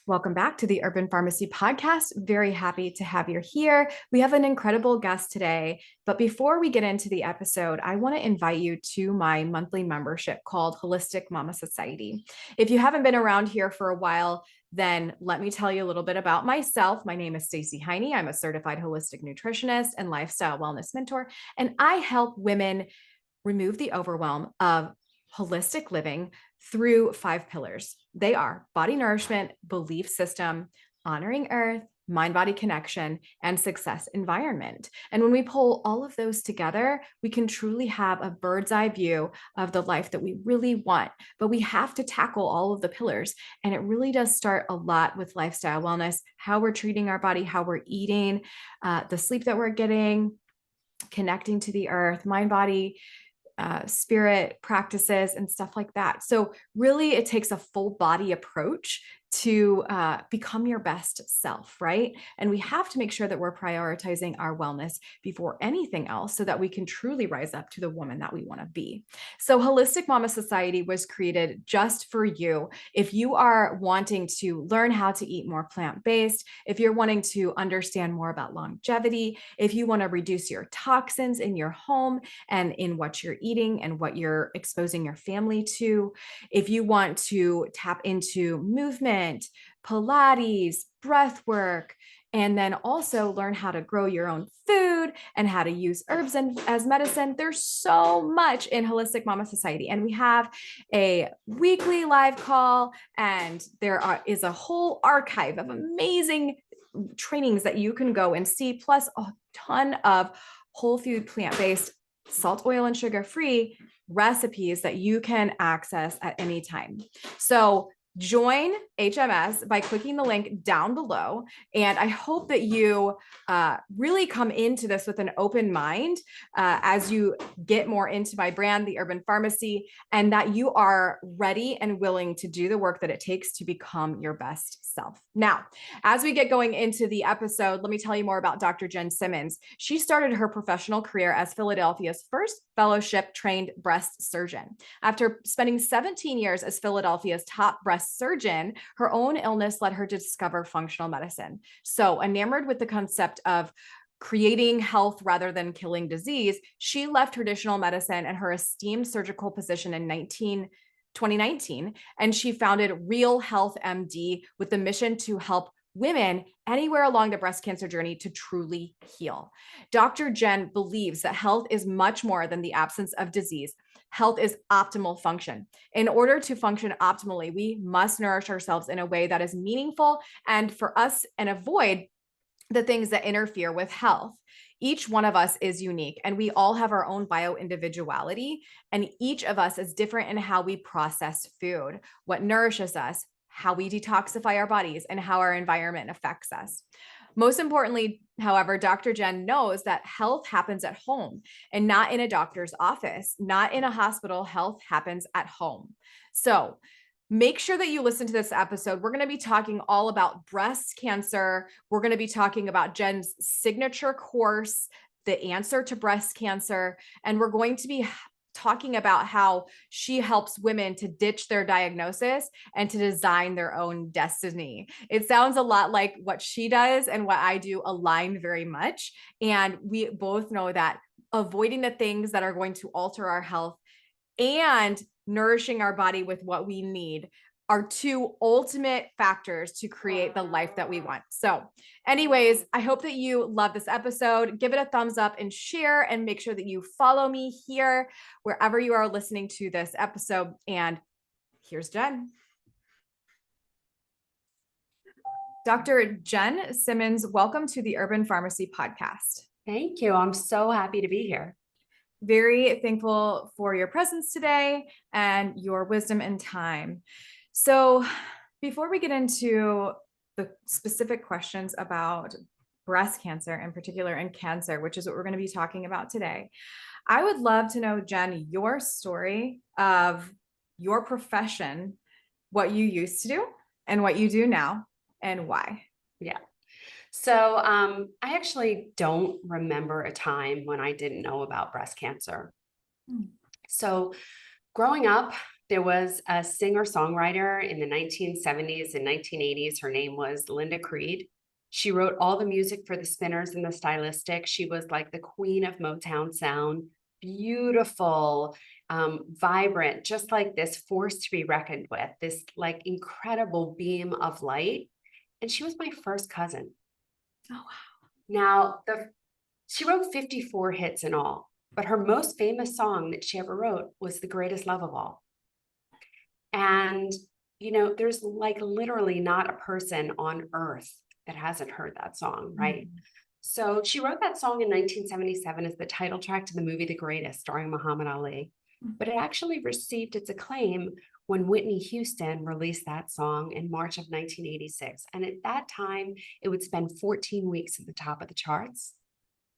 Welcome back to the Urban Pharmacy Podcast. Very happy to have you here. We have an incredible guest today. But before we get into the episode, I want to invite you to my monthly membership called Holistic Mama Society. If you haven't been around here for a while, then let me tell you a little bit about myself. My name is Stacey Heine. I'm a certified holistic nutritionist and lifestyle wellness mentor, and I help women remove the overwhelm of holistic living through 5 pillars. They are body nourishment, belief system, honoring earth, mind body connection, and success environment. And when we pull all of those together, we can truly have a bird's eye view of the life that we really want. But we have to tackle all of the pillars. And it really does start a lot with lifestyle wellness, how we're treating our body, how we're eating, the sleep that we're getting, connecting to the earth, mind body spirit practices and stuff like that. So really it takes a full body approach to become your best self, right? And we have to make sure that we're prioritizing our wellness before anything else so that we can truly rise up to the woman that we want to be. So Holistic Mama Society was created just for you. If you are wanting to learn how to eat more plant-based, if you're wanting to understand more about longevity, if you want to reduce your toxins in your home and in what you're eating and what you're exposing your family to, if you want to tap into movement, Pilates, breath work, and then also learn how to grow your own food and how to use herbs as medicine. There's so much in Holistic Mama Society. And we have a weekly live call, and is a whole archive of amazing trainings that you can go and see, plus a ton of whole food, plant-based, salt, oil, and sugar-free recipes that you can access at any time. So join HMS by clicking the link down below. And I hope that you really come into this with an open mind as you get more into my brand, The Urban Pharmacy, and that you are ready and willing to do the work that it takes to become your best self. Now, as we get going into the episode, let me tell you more about Dr. Jenn Simmons. She started her professional career as Philadelphia's first fellowship trained breast surgeon. After spending 17 years as Philadelphia's top breast surgeon, her own illness led her to discover functional medicine. So, enamored with the concept of creating health rather than killing disease, she left traditional medicine and her esteemed surgical position in 2019, and she founded Real Health MD with the mission to help women anywhere along the breast cancer journey to truly heal. Dr. Jenn believes that health is much more than the absence of disease. Health is optimal function. In order to function optimally, we must nourish ourselves in a way that is meaningful and for us, and avoid the things that interfere with health. Each one of us is unique, and we all have our own bio-individuality, and each of us is different in how we process food, what nourishes us, how we detoxify our bodies, and how our environment affects us. Most importantly, however, Dr. Jenn knows that health happens at home and not in a doctor's office, not in a hospital. Health happens at home. So make sure that you listen to this episode. We're going to be talking all about breast cancer. We're going to be talking about Jenn's signature course, the answer to breast cancer, and we're going to be talking about how she helps women to ditch their diagnosis and to design their own destiny. It sounds a lot like what she does and what I do align very much. And we both know that avoiding the things that are going to alter our health and nourishing our body with what we need are two ultimate factors to create the life that we want. So anyways, I hope that you love this episode. Give it a thumbs up and share, and make sure that you follow me here wherever you are listening to this episode. And here's Jenn. Dr. Jenn Simmons, welcome to the Urban Pharmacy Podcast. Thank you. I'm so happy to be here. Very thankful for your presence today and your wisdom and time. So before we get into the specific questions about breast cancer in particular, and cancer, which is what we're going to be talking about today, I would love to know, Jenn, your story of your profession, what you used to do and what you do now, and why. Yeah. So I actually don't remember a time when I didn't know about breast cancer. So growing up, There was a singer-songwriter in the 1970s and 1980s. Her name was Linda Creed. She wrote all the music for the Spinners and the Stylistics. She was like the queen of Motown sound, beautiful, vibrant, just like this force to be reckoned with, this like incredible beam of light. And she was my first cousin. Oh, wow. Now, she wrote 54 hits in all, but her most famous song that she ever wrote was The Greatest Love of All. And, you know, there's like literally not a person on earth that hasn't heard that song, right? Mm-hmm. So she wrote that song in 1977 as the title track to the movie The Greatest, starring Muhammad Ali. But it actually received its acclaim when Whitney Houston released that song in March of 1986. And at that time, it would spend 14 weeks at the top of the charts.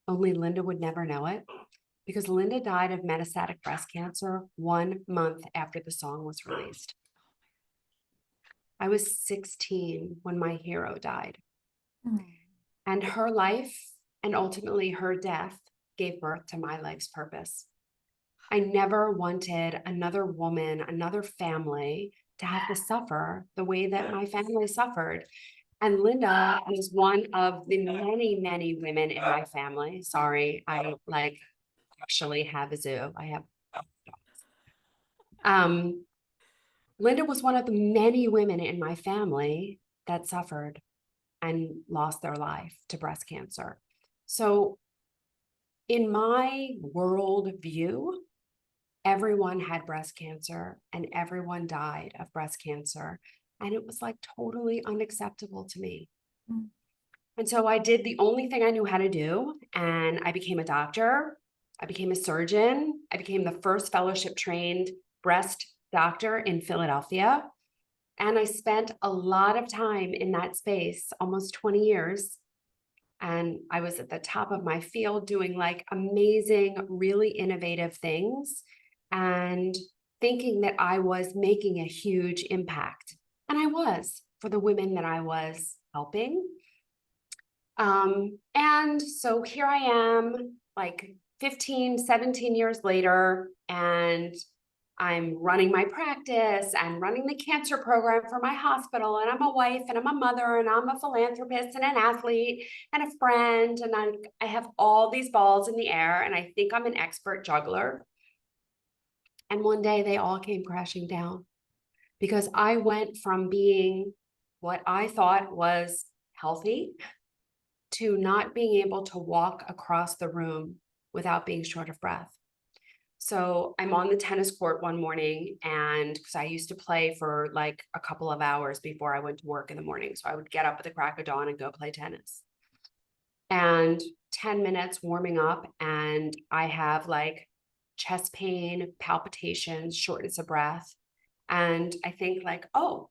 Only Linda would never know it, because Linda died of metastatic breast cancer 1 month after the song was released. I was 16 when my hero died. Mm-hmm. And her life and ultimately her death gave birth to my life's purpose. I never wanted another woman, another family to have to suffer the way that my family suffered. And Linda is one of the many, many women in my family. Sorry, I like actually have a zoo. I have dogs. Linda was one of the many women in my family that suffered and lost their life to breast cancer. So in my world view, everyone had breast cancer and everyone died of breast cancer. And it was like totally unacceptable to me. Mm-hmm. And so I did the only thing I knew how to do. And I became a doctor. I became a surgeon. I became the first fellowship trained breast doctor in Philadelphia. And I spent a lot of time in that space, almost 20 years. And I was at the top of my field doing like amazing, really innovative things and thinking that I was making a huge impact. And I was, for the women that I was helping. And so here I am, like 15, 17 years later, and I'm running my practice and running the cancer program for my hospital. And I'm a wife and I'm a mother and I'm a philanthropist and an athlete and a friend. And I have all these balls in the air and I think I'm an expert juggler. And one day they all came crashing down because I went from being what I thought was healthy to not being able to walk across the room without being short of breath. So I'm on the tennis court one morning, and because I used to play for like a couple of hours before I went to work in the morning. So I would get up at the crack of dawn and go play tennis. And 10 minutes warming up, and I have like chest pain, palpitations, shortness of breath. And I think like, oh,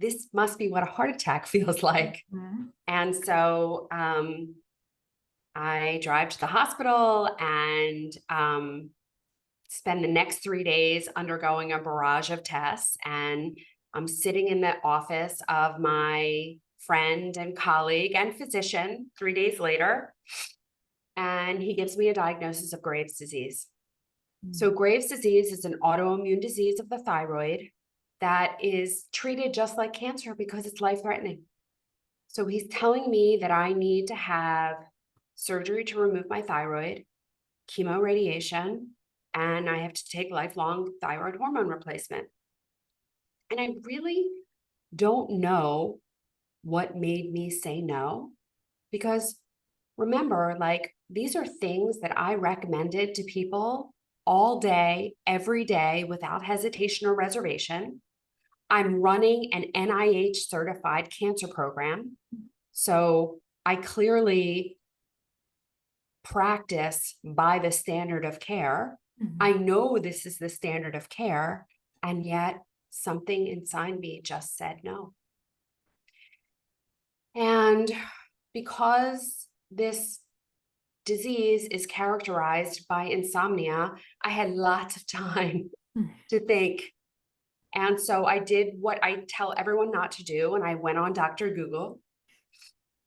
this must be what a heart attack feels like. Mm-hmm. And so I drive to the hospital and spend the next 3 days undergoing a barrage of tests. And I'm sitting in the office of my friend and colleague and physician 3 days later. And he gives me a diagnosis of Graves' disease. So Graves' disease is an autoimmune disease of the thyroid that is treated just like cancer because it's life-threatening. So he's telling me that I need to have surgery to remove my thyroid, chemo radiation, and I have to take lifelong thyroid hormone replacement. And I really don't know what made me say no, because remember, like these are things that I recommended to people all day, every day, without hesitation or reservation. I'm running an NIH certified cancer program. So I clearly practice by the standard of care. Mm-hmm. I know this is the standard of care, and yet something inside me just said no. And because this disease is characterized by insomnia, I had lots of time to think. And so I did what I tell everyone not to do, and I went on Dr. Google.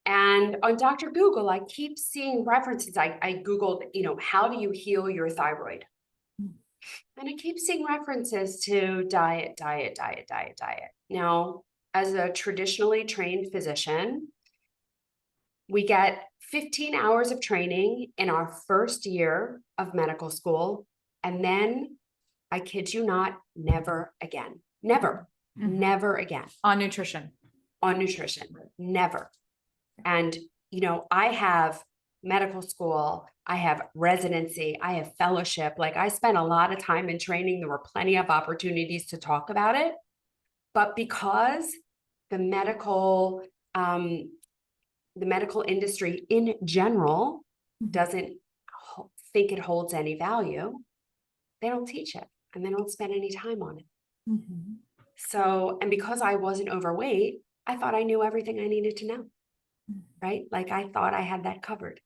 And on Dr. Google, I keep seeing references. I Googled, how do you heal your thyroid? And I keep seeing references to diet, diet, diet, diet, diet. Now, as a traditionally trained physician, we get 15 hours of training in our first year of medical school. And then, I kid you not, never again. Never, never again. On nutrition. On nutrition, never. And, I have medical school, I have residency, I have fellowship. Like, I spent a lot of time in training. There were plenty of opportunities to talk about it. But because the medical industry in general doesn't think it holds any value, they don't teach it and they don't spend any time on it. So, and because I wasn't overweight, I thought I knew everything I needed to know, right? Like, I thought I had that covered.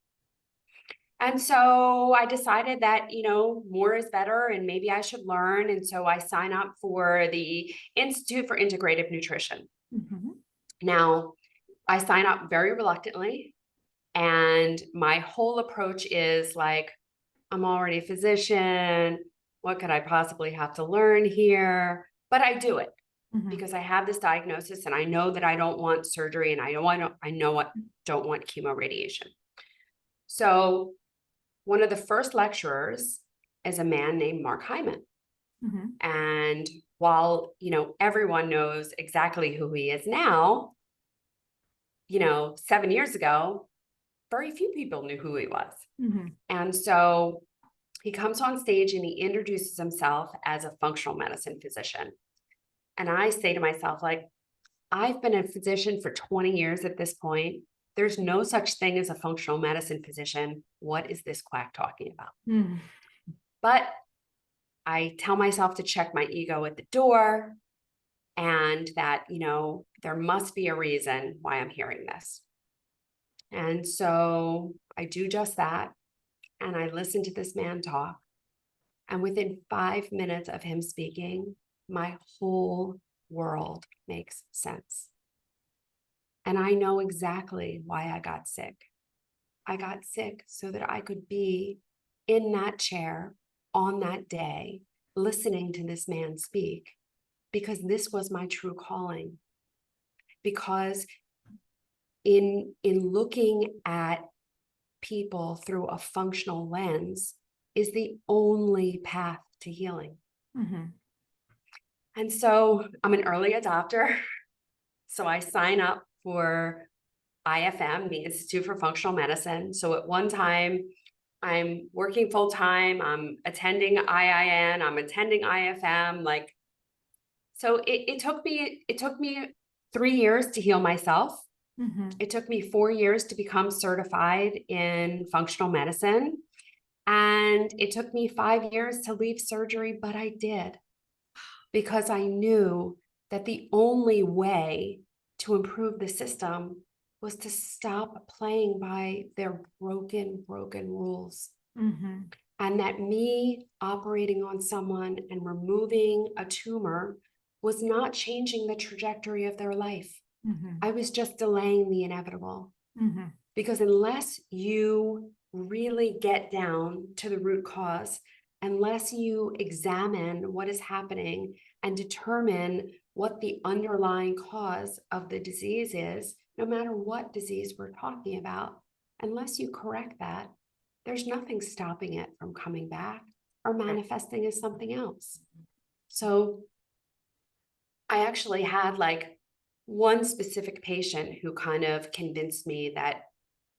And so I decided that, more is better and maybe I should learn. And so I sign up for the Institute for Integrative Nutrition. Now, I sign up very reluctantly. And my whole approach is like, I'm already a physician. What could I possibly have to learn here? But I do it because I have this diagnosis and I know that I don't want surgery and I don't want chemo radiation. So one of the first lecturers is a man named Mark Hyman. And while, everyone knows exactly who he is now, 7 years ago, very few people knew who he was. And so he comes on stage and he introduces himself as a functional medicine physician. And I say to myself, like, I've been a physician for 20 years at this point. There's no such thing as a functional medicine physician. What is this quack talking about? But I tell myself to check my ego at the door and that, there must be a reason why I'm hearing this. And so I do just that. And I listen to this man talk. And within 5 minutes of him speaking, my whole world makes sense. And I know exactly why I got sick. I got sick so that I could be in that chair on that day, listening to this man speak, because this was my true calling. Because in looking at people through a functional lens is the only path to healing. And so I'm an early adopter. So I sign up for IFM, the Institute for Functional Medicine. So at one time, I'm working full time. I'm attending IIN. I'm attending IFM. So it took me 3 years to heal myself. It took me 4 years to become certified in functional medicine. And it took me 5 years to leave surgery, but I did, because I knew that the only way to improve the system was to stop playing by their broken rules. And that me operating on someone and removing a tumor was not changing the trajectory of their life. I was just delaying the inevitable. Because unless you really get down to the root cause, unless you examine what is happening and determine what the underlying cause of the disease is, no matter what disease we're talking about, unless you correct that, there's nothing stopping it from coming back or manifesting as something else. So I actually had one specific patient who kind of convinced me that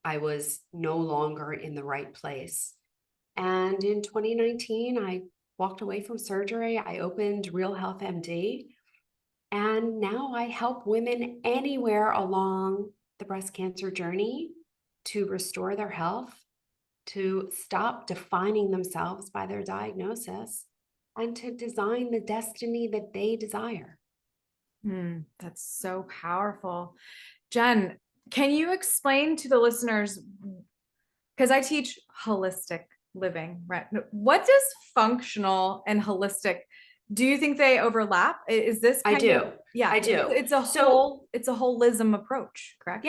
I was no longer in the right place. And in 2019, I walked away from surgery. I opened Real Health MD. And now I help women anywhere along the breast cancer journey to restore their health, to stop defining themselves by their diagnosis, and to design the destiny that they desire. That's so powerful. Jenn, can you explain to the listeners, because I teach holistic living, right? What does functional and holistic, do you think they overlap? Is this I do. Yeah, I do. It's a holism approach, correct?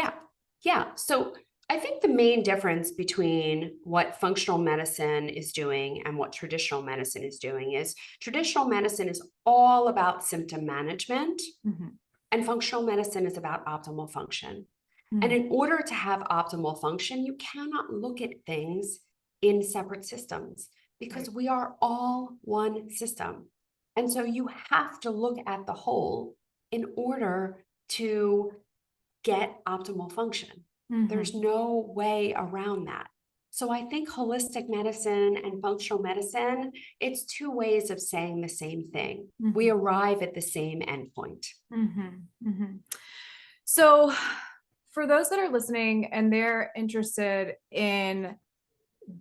Yeah. So I think the main difference between what functional medicine is doing and what traditional medicine is doing is traditional medicine is all about symptom management, Mm-hmm. and functional medicine is about optimal function. And Mm-hmm. in order to have optimal function, you cannot look at things in separate systems because Right. we are all one system. And so you have to look at the whole in order to get optimal function. Mm-hmm. There's no way around that. So I think holistic medicine and functional medicine, it's two ways of saying the same thing. We Mm-hmm. arrive at the same endpoint. Mm-hmm. Mm-hmm. So, for those that are listening and they're interested in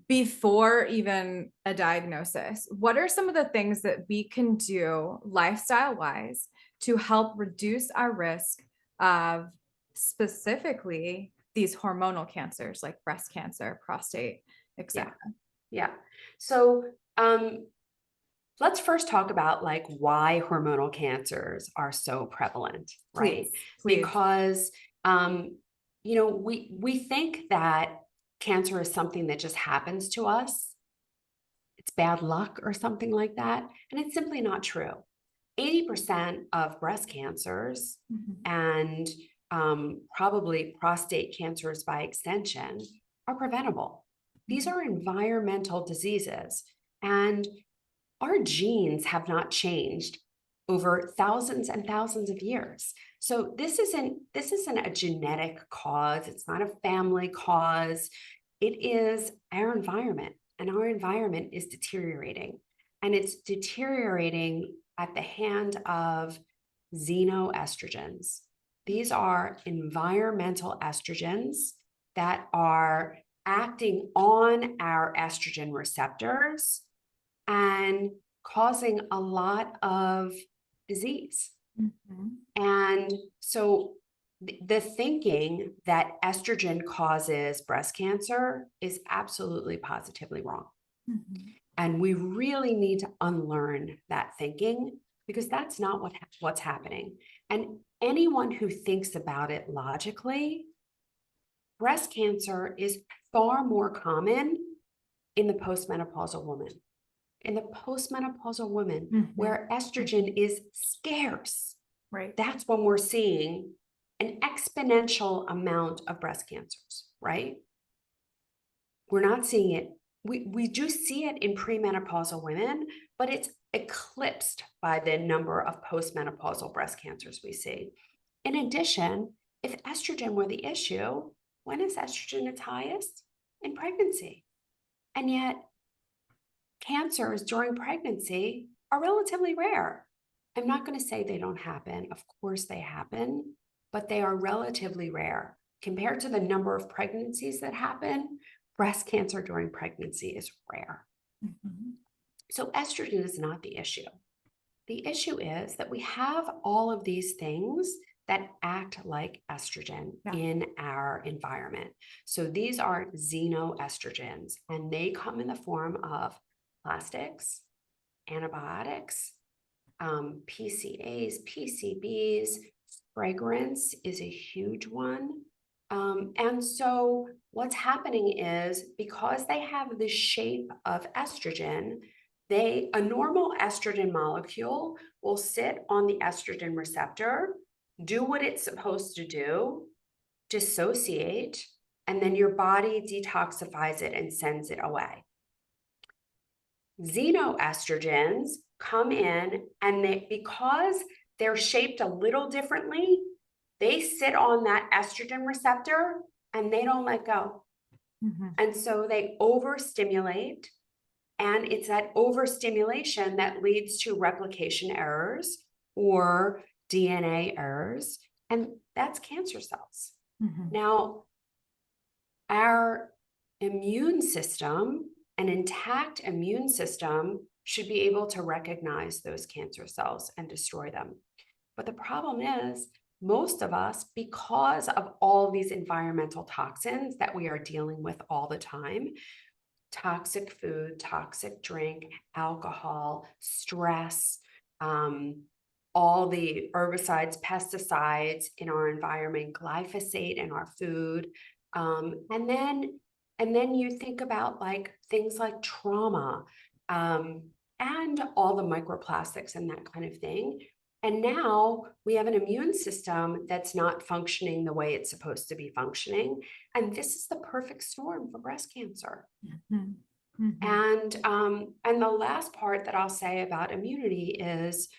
before even a diagnosis, what are some of the things that we can do lifestyle wise to help reduce our risk of specifically these hormonal cancers like breast cancer, prostate, Yeah. etc.? Yeah. So let's first talk about like why hormonal cancers are so prevalent, right? Please, please. Because we think that cancer is something that just happens to us. It's bad luck or something like that. And it's simply not true. 80% of breast cancers Mhm. and probably prostate cancers by extension are preventable. These are environmental diseases, and our genes have not changed over thousands and thousands of years. So this isn't a genetic cause. It's not a family cause. It is our environment, and our environment is deteriorating, and it's deteriorating at the hand of xenoestrogens. These are environmental estrogens that are acting on our estrogen receptors and causing a lot of disease. Mhm. And so the thinking that estrogen causes breast cancer is absolutely positively wrong. Mhm. And we really need to unlearn that thinking because that's not what's happening. And anyone who thinks about it logically, breast cancer is far more common in the postmenopausal woman. In the postmenopausal woman, Mhm. where estrogen is scarce, Right. that's when we're seeing an exponential amount of breast cancers, right? We're not seeing it. We do see it in premenopausal women, but it's eclipsed by the number of postmenopausal breast cancers we see. In addition, if estrogen were the issue, when is estrogen its highest? In pregnancy. And yet, cancers during pregnancy are relatively rare. I'm not going to say they don't happen. Of course, they happen, but they are relatively rare. Compared to the number of pregnancies that happen, breast cancer during pregnancy is rare. Mhm. So, estrogen is not the issue. The issue is that we have all of these things that act like estrogen Yeah. in our environment. So these are xenoestrogens, and they come in the form of plastics, antibiotics, PCAs, PCBs, fragrance is a huge one. And so what's happening is because they have the shape of estrogen, a normal estrogen molecule will sit on the estrogen receptor, do what it's supposed to do, dissociate, and then your body detoxifies it and sends it away. Xenoestrogens come in, and because they're shaped a little differently, they sit on that estrogen receptor and they don't let go. Mhm. And so they overstimulate, and it's that overstimulation that leads to replication errors or DNA errors, and that's cancer cells. Mhm. Now, our immune system, an intact immune system, should be able to recognize those cancer cells and destroy them. But the problem is, most of us, because of all these environmental toxins that we are dealing with all the time, toxic food, toxic drink, alcohol, stress, all the herbicides, pesticides in our environment, glyphosate in our food, And then you think about like things like trauma, and all the microplastics and that kind of thing. And now we have an immune system that's not functioning the way it's supposed to be functioning. And this is the perfect storm for breast cancer. Mm-hmm. Mm-hmm. And the last part that I'll say about immunity is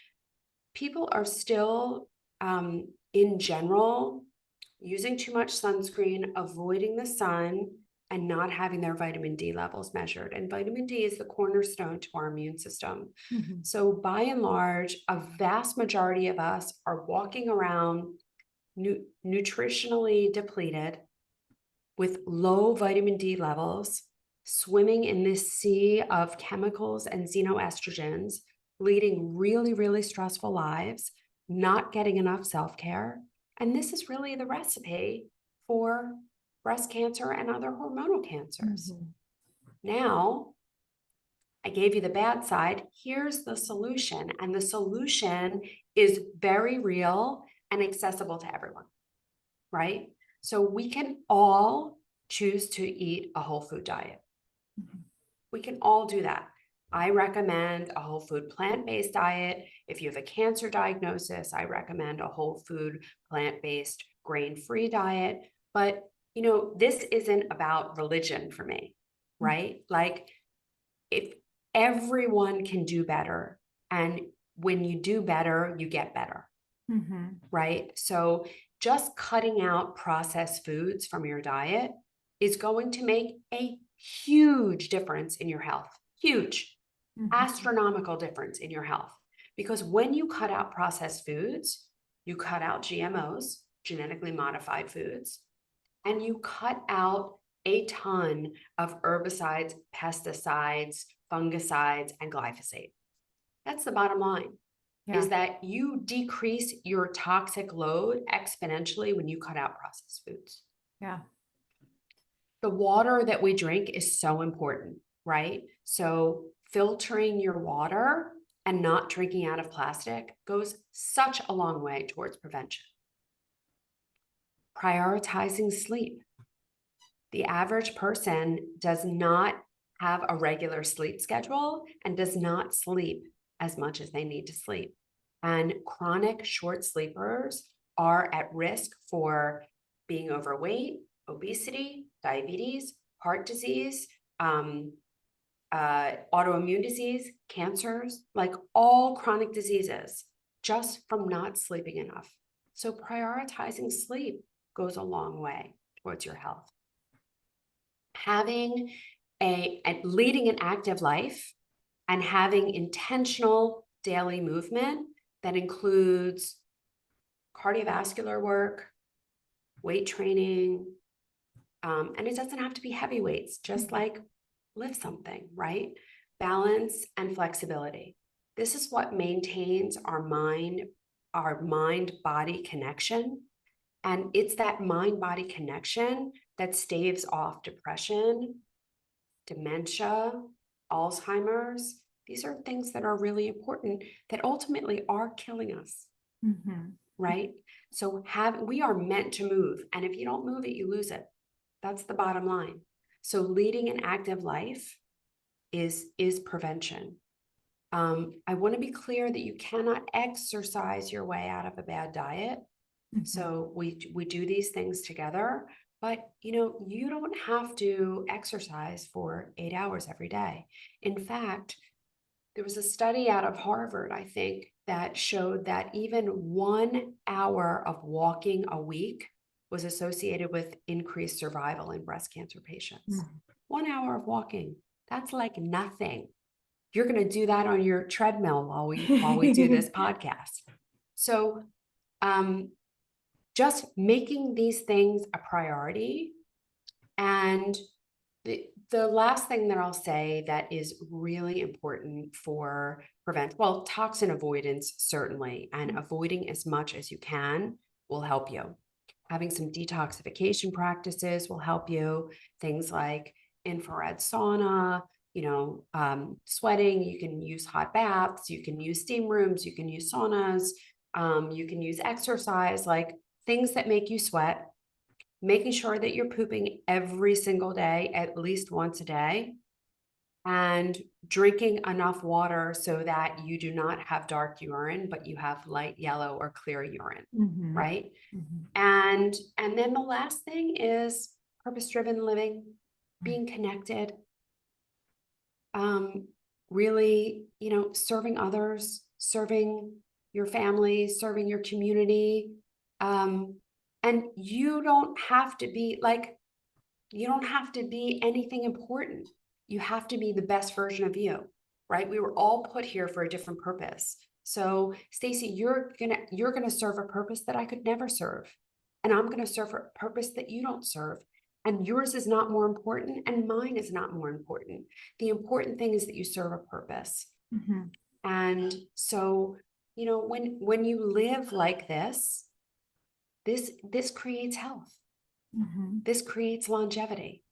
people are still, in general, using too much sunscreen, avoiding the sun, and not having their vitamin D levels measured. And vitamin D is the cornerstone to our immune system. Mm-hmm. So by and large, a vast majority of us are walking around nutritionally depleted with low vitamin D levels, swimming in this sea of chemicals and xenoestrogens, leading really, really stressful lives, not getting enough self-care. And this is really the recipe for breast cancer and other hormonal cancers. Mm-hmm. Now, I gave you the bad side. Here's the solution. And the solution is very real and accessible to everyone, right? So we can all choose to eat a whole food diet. Mm-hmm. We can all do that. I recommend a whole food plant-based diet. If you have a cancer diagnosis, I recommend a whole food plant-based grain-free diet. But, you know, this isn't about religion for me, right? Like, if everyone can do better, and when you do better, you get better, Mm-hmm. right? So just cutting out processed foods from your diet is going to make a huge difference in your health. Huge, Mm-hmm. astronomical difference in your health. Because when you cut out processed foods, you cut out GMOs, genetically modified foods, and you cut out a ton of herbicides, pesticides, fungicides, and glyphosate. That's the bottom line. Yeah. Is that you decrease your toxic load exponentially when you cut out processed foods. Yeah. The water that we drink is so important, right? So filtering your water and not drinking out of plastic goes such a long way towards prevention. Prioritizing sleep. The average person does not have a regular sleep schedule and does not sleep as much as they need to sleep. And chronic short sleepers are at risk for being overweight, obesity, diabetes, heart disease, autoimmune disease, cancers, like all chronic diseases, just from not sleeping enough. So prioritizing sleep goes a long way towards your health. Having leading an active life and having intentional daily movement that includes cardiovascular work, weight training, and it doesn't have to be heavy weights, just like lift something, right? Balance and flexibility. This is what maintains our mind-body connection. And it's that mind-body connection that staves off depression, dementia, Alzheimer's. These are things that are really important that ultimately are killing us, Mm-hmm. right? So we are meant to move. And if you don't move it, you lose it. That's the bottom line. So leading an active life is prevention. I want to be clear that you cannot exercise your way out of a bad diet. Mm-hmm. So we do these things together, but you know, you don't have to exercise for 8 hours every day. In fact, there was a study out of Harvard, I think, that showed that even 1 hour of walking a week was associated with increased survival in breast cancer patients. Mm-hmm. 1 hour of walking, that's like nothing. You're going to do that on your treadmill while we do this podcast. So, just making these things a priority. And the last thing that I'll say that is really important for toxin avoidance, certainly, and avoiding as much as you can will help you. Having some detoxification practices will help you. Things like infrared sauna, sweating, you can use hot baths, you can use steam rooms, you can use saunas, you can use exercise, like things that make you sweat making sure that you're pooping every single day, at least once a day, and drinking enough water so that you do not have dark urine, but you have light yellow or clear urine, Mhm. right? Mhm. And then the last thing is purpose-driven living, being connected, really, serving others, serving your family, serving your community. And you don't have to be anything important. You have to be the best version of you, right? We were all put here for a different purpose. So, Stacey, you're gonna serve a purpose that I could never serve, and I'm gonna serve a purpose that you don't serve. And yours is not more important, and mine is not more important. The important thing is that you serve a purpose. Mhm. And so, when you live like this creates health. Mhm. This creates longevity.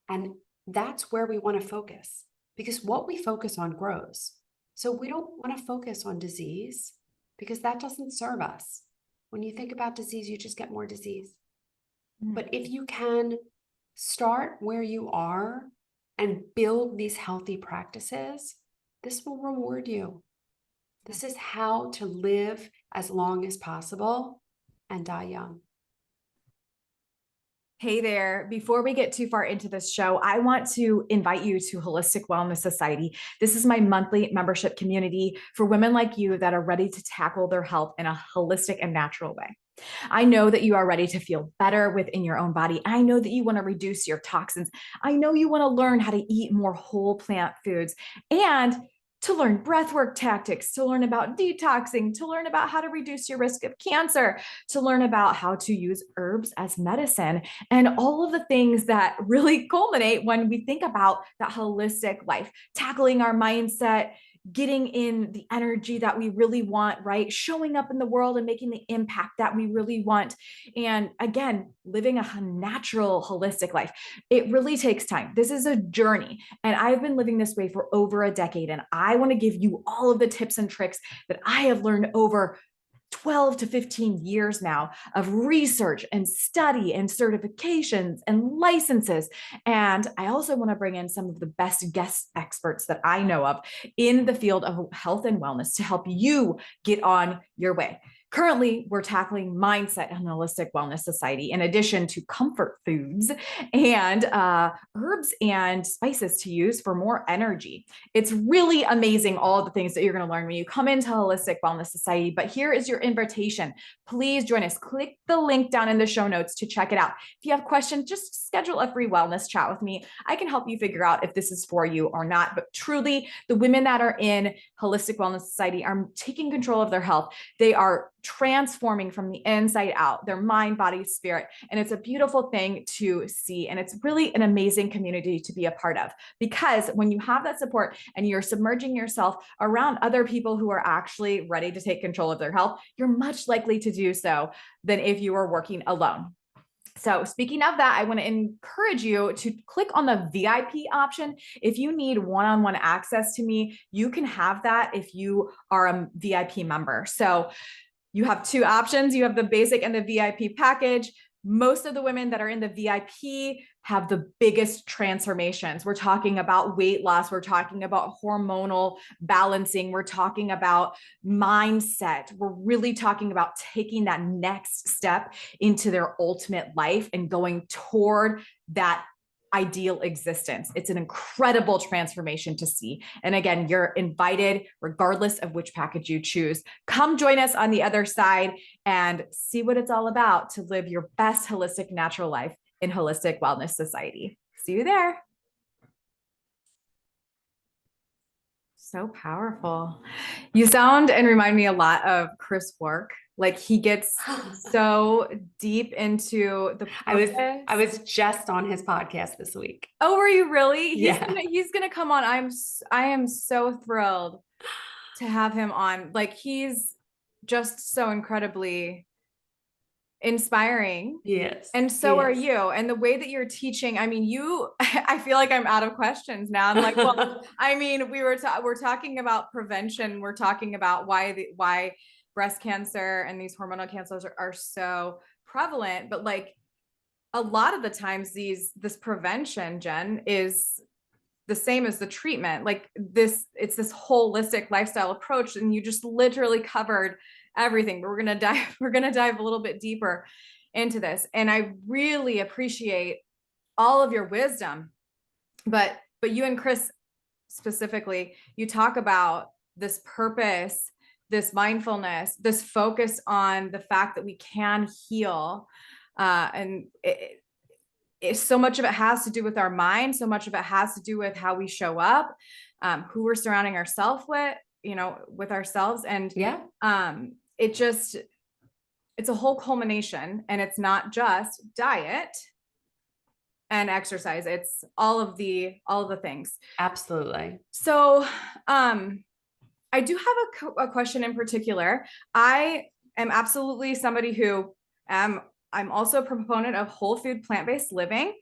And that's where we want to focus, because what we focus on grows. So we don't want to focus on disease, because that doesn't serve us. When you think about disease, you just get more disease. Mhm. But if you can start where you are and build these healthy practices, this will reward you. This is how to live as long as possible and die young. Hey there. Before we get too far into this show, I want to invite you to Holistic Wellness Society. This is my monthly membership community for women like you that are ready to tackle their health in a holistic and natural way. I know that you are ready to feel better within your own body. I know that you want to reduce your toxins. I know you want to learn how to eat more whole plant foods and to learn breathwork tactics, to learn about detoxing, to learn about how to reduce your risk of cancer, to learn about how to use herbs as medicine, and all of the things that really culminate when we think about that holistic life, tackling our mindset, getting in the energy that we really want, right? Showing up in the world and making the impact that we really want. And again, living a natural, holistic life. It really takes time. This is a journey. And I've been living this way for over a decade. And I want to give you all of the tips and tricks that I have learned over 12 to 15 years now of research and study and certifications and licenses. And I also want to bring in some of the best guest experts that I know of in the field of health and wellness to help you get on your way. Currently, we're tackling mindset and holistic wellness society, in addition to comfort foods and herbs and spices to use for more energy. It's really amazing, all the things that you're going to learn when you come into Holistic Wellness Society. But here is your invitation. Please join us. Click the link down in the show notes to check it out. If you have questions, just schedule a free wellness chat with me. I can help you figure out if this is for you or not. But truly, the women that are in Holistic Wellness Society are taking control of their health. They are transforming from the inside out, their mind, body, spirit. And it's a beautiful thing to see. And it's really an amazing community to be a part of, because when you have that support and you're submerging yourself around other people who are actually ready to take control of their health, you're much likely to do so than if you were working alone. So speaking of that, I want to encourage you to click on the VIP option. If you need one-on-one access to me, you can have that if you are a VIP member. So you have two options. You have the basic and the VIP package. Most of the women that are in the VIP have the biggest transformations. We're talking about weight loss. We're talking about hormonal balancing. We're talking about mindset. We're really talking about taking that next step into their ultimate life and going toward that ideal existence. It's an incredible transformation to see. And again, you're invited regardless of which package you choose. Come join us on the other side and see what it's all about to live your best holistic natural life in Holistic Wellness Society. See you there. So powerful. You sound and remind me a lot of Chris Work. Like he gets so deep into the purpose. I was just on his podcast this week. Oh, were you really? Yeah. He's gonna come on. I am so thrilled to have him on. Like he's just so incredibly inspiring. Yes. And so are you. And the way that you're teaching, I mean, I feel like I'm out of questions now. I'm like, well, I mean, we're talking about prevention. We're talking about why breast cancer and these hormonal cancers are so prevalent, but like a lot of the times this prevention, Jen, is the same as the treatment. Like it's this holistic lifestyle approach, and you just literally covered everything. But we're gonna dive a little bit deeper into this. And I really appreciate all of your wisdom. But you and Chris specifically, you talk about this purpose, this mindfulness, this focus on the fact that we can heal. And so much of it has to do with our mind. So much of it has to do with how we show up, who we're surrounding ourselves with, with ourselves. And Yeah. It's a whole culmination, and it's not just diet and exercise. It's all of the things. Absolutely. So, I do have a question in particular. I am absolutely somebody who I'm also a proponent of whole food, plant-based living,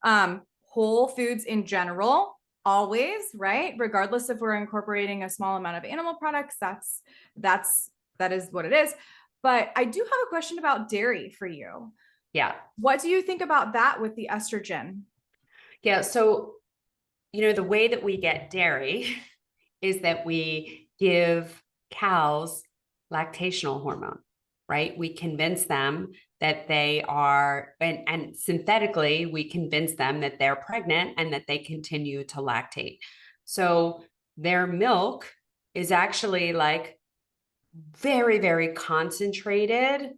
whole foods in general, always, right? Regardless if we're incorporating a small amount of animal products, that is what it is. But I do have a question about dairy for you. Yeah. What do you think about that with the estrogen? Yeah. So, the way that we get dairy is that we give cows lactational hormone, right? We convince them that they are, and synthetically, we convince them that they're pregnant and that they continue to lactate. So their milk is actually like very, very concentrated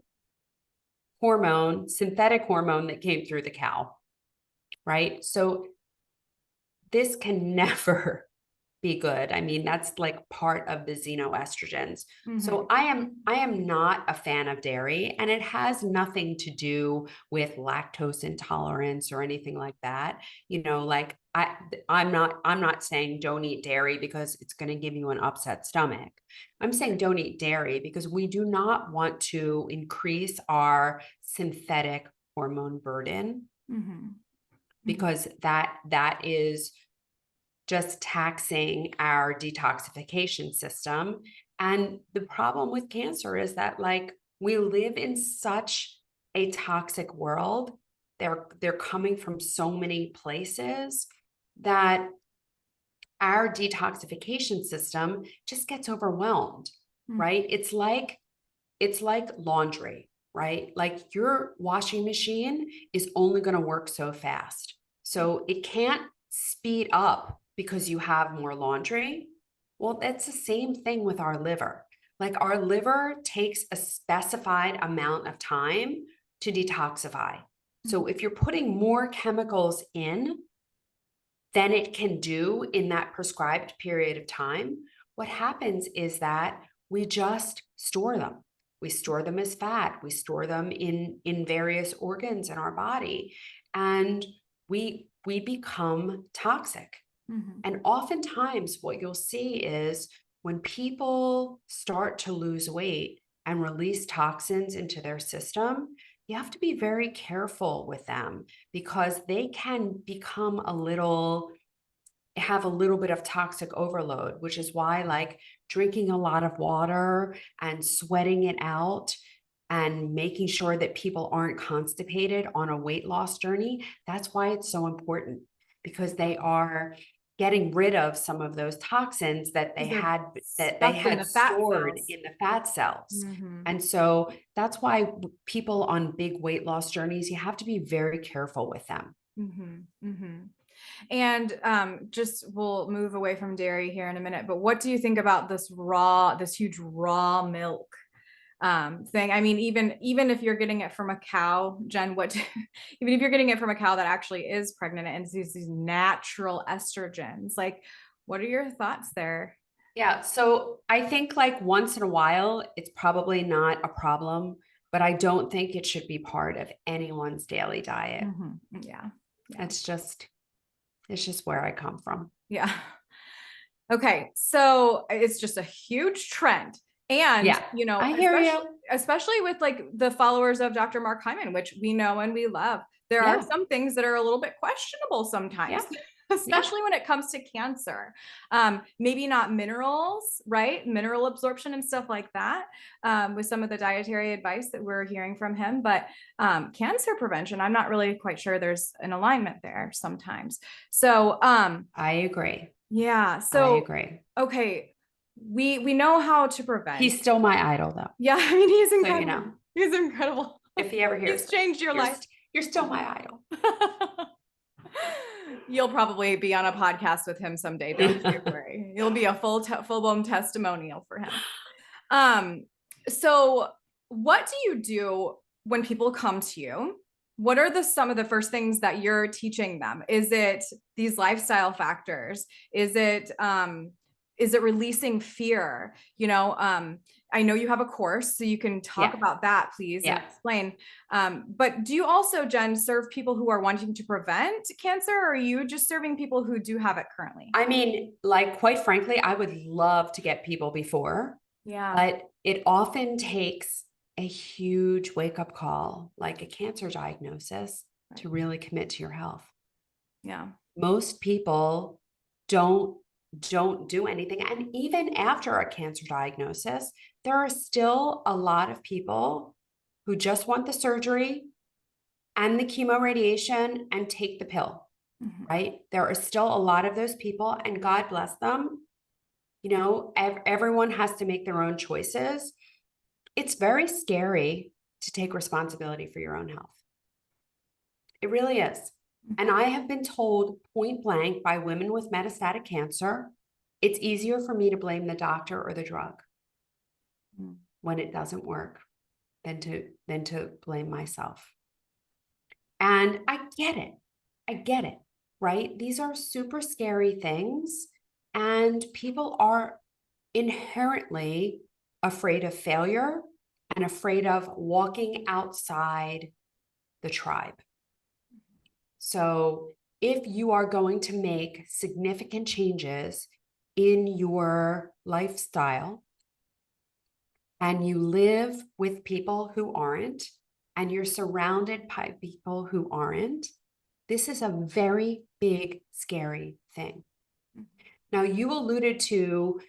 hormone, synthetic hormone that came through the cow, right? So this can never be good. I mean, that's like part of the xenoestrogens. Mm-hmm. So I am not a fan of dairy, and it has nothing to do with lactose intolerance or anything like that. Like I'm not saying don't eat dairy because it's going to give you an upset stomach. I'm saying don't eat dairy because we do not want to increase our synthetic hormone burden, Mm-hmm. because that is just taxing our detoxification system. And the problem with cancer is that, like, we live in such a toxic world. They're coming from so many places that our detoxification system just gets overwhelmed, right? It's like laundry, right? Like your washing machine is only going to work so fast. So it can't speed up because you have more laundry. Well, that's the same thing with our liver. Like our liver takes a specified amount of time to detoxify. So if you're putting more chemicals in than it can do in that prescribed period of time, what happens is that we just store them. We store them as fat. We store them in various organs in our body, and we become toxic. Mm-hmm. And oftentimes what you'll see is when people start to lose weight and release toxins into their system, you have to be very careful with them because they can become have a little bit of toxic overload, which is why, like, drinking a lot of water and sweating it out and making sure that people aren't constipated on a weight loss journey, that's why it's so important, because they are getting rid of some of those toxins that they had stored in the fat cells. Mm-hmm. And so that's why people on big weight loss journeys, you have to be very careful with them. Mm-hmm. Mm-hmm. And just we'll move away from dairy here in a minute, but what do you think about this huge raw milk thing? I mean, even if you're getting it from a cow, Jen, even if you're getting it from a cow that actually is pregnant and these natural estrogens, like, what are your thoughts there? Yeah, so I think, like, once in a while, it's probably not a problem, but I don't think it should be part of anyone's daily diet. Mm-hmm. Yeah. It's just where I come from. Yeah. Okay. So it's just a huge trend. And, yeah, I hear you. Especially with like the followers of Dr. Mark Hyman, which we know and we love, there are some things that are a little bit questionable sometimes. especially when it comes to cancer. Maybe not minerals, right? Mineral absorption and stuff like that, with some of the dietary advice that we're hearing from him. But cancer prevention, I'm not really quite sure there's an alignment there sometimes. So I agree. yeah. I So agree. okay, we know how to prevent. He's still my idol, though. Yeah, I mean, he's So, incredible. He's incredible. if he ever hears He's changed your life. you're still my idol. You'll probably be on a podcast with him someday. Don't you worry. You'll be a full-blown testimonial for him. So what do you do when people come to you? What are some of the first things that you're teaching them? Is it these lifestyle factors? Is it releasing fear? I know you have a course, so you can talk about that, please, and explain. But do you also, Jenn, serve people who are wanting to prevent cancer, or are you just serving people who do have it currently? I mean, like, quite frankly, I would love to get people before. Yeah. But it often takes a huge wake-up call, like a cancer diagnosis, to really commit to your health. Yeah. Most people don't do anything. And even after a cancer diagnosis, there are still a lot of people who just want the surgery and the chemo radiation and take the pill, right? There are still a lot of those people, and God bless them. Everyone has to make their own choices. It's very scary to take responsibility for your own health. It really is. And I have been told point blank by women with metastatic cancer, it's easier for me to blame the doctor or the drug when it doesn't work than to blame myself. And I get it, right? These are super scary things, and people are inherently afraid of failure and afraid of walking outside the tribe. So if you are going to make significant changes in your lifestyle and you live with people who aren't, and you're surrounded by people who aren't, this is a very big, scary thing. Now, you alluded to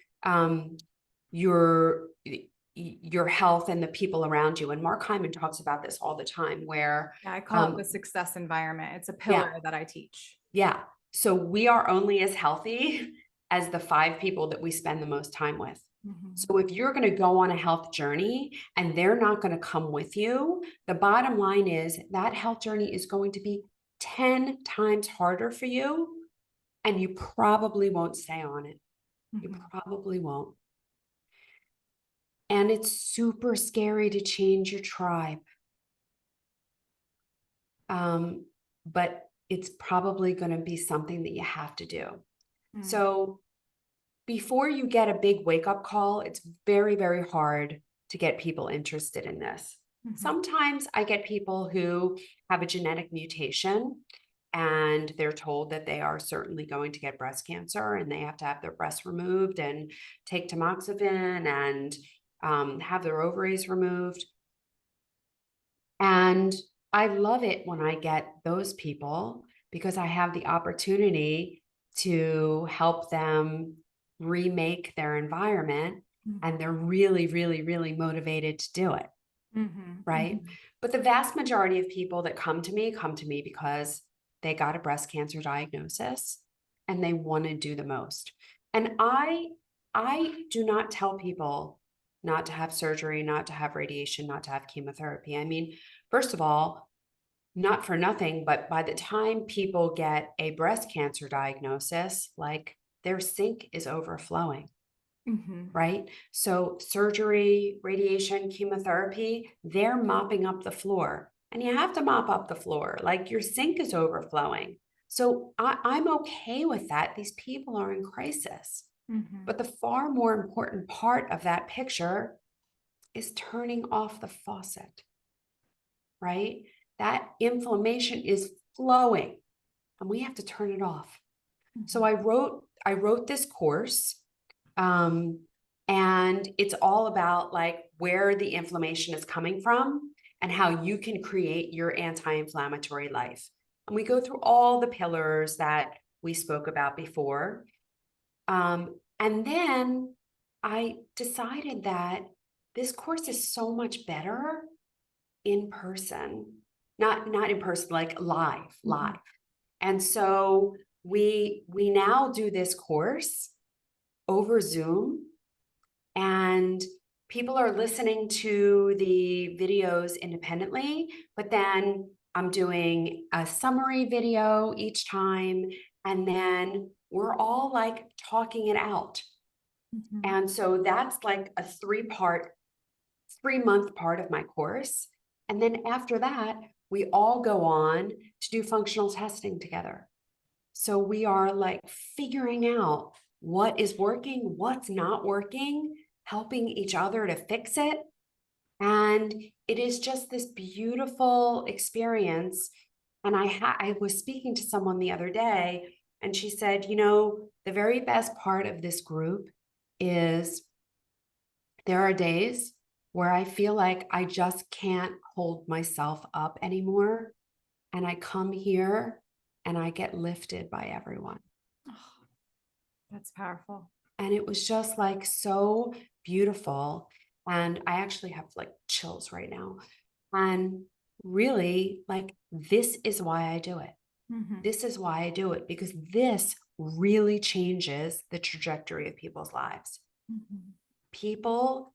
your health and the people around you. And Mark Hyman talks about this all the time, where I call it the success environment. It's a pillar that I teach. Yeah. So we are only as healthy as the 5 people that we spend the most time with. So if you're going to go on a health journey and they're not going to come with you, the bottom line is that health journey is going to be 10 times harder for you, and you probably won't stay on it. You probably won't. And it's super scary to change your tribe. But it's probably going to be something that you have to do. So before you get a big wake-up call, it's very, very hard to get people interested in this. Sometimes I get people who have a genetic mutation and they're told that they are certainly going to get breast cancer, and they have to have their breasts removed and take tamoxifen and have their ovaries removed. And I love it when I get those people, because I have the opportunity to help them remake their environment, and they're really, really, really motivated to do it. Right. But the vast majority of people that come to me because they got a breast cancer diagnosis and they want to do the most. And I do not tell people not to have surgery, not to have radiation, not to have chemotherapy. I mean, first of all, not for nothing, but by the time people get a breast cancer diagnosis, like, their sink is overflowing. Right? So surgery, radiation, chemotherapy, they're mopping up the floor, and you have to mop up the floor. Like, your sink is overflowing. So I'm okay with that. These people are in crisis. But the far more important part of that picture is turning off the faucet, right? That inflammation is flowing, and we have to turn it off. So I wrote this course, and it's all about, like, where the inflammation is coming from and how you can create your anti-inflammatory life. And we go through all the pillars that we spoke about before. And then I decided that this course is so much better in person, not in person, like live. And so we now do this course over Zoom, and people are listening to the videos independently, but then I'm doing a summary video each time, and then we're all like talking it out. And so that's like a 3-month part of my course. And then after that, we all go on to do functional testing together. So we are like figuring out what is working, what's not working, helping each other to fix it. And it is just this beautiful experience. And I was speaking to someone the other day, and she said, you know, the very best part of this group is there are days where I feel like I just can't hold myself up anymore. And I come here and I get lifted by everyone. Oh, that's powerful. And it was just like so beautiful. And I actually have like chills right now. And really, like, this is why I do it. This is why I do it, because this really changes the trajectory of people's lives. People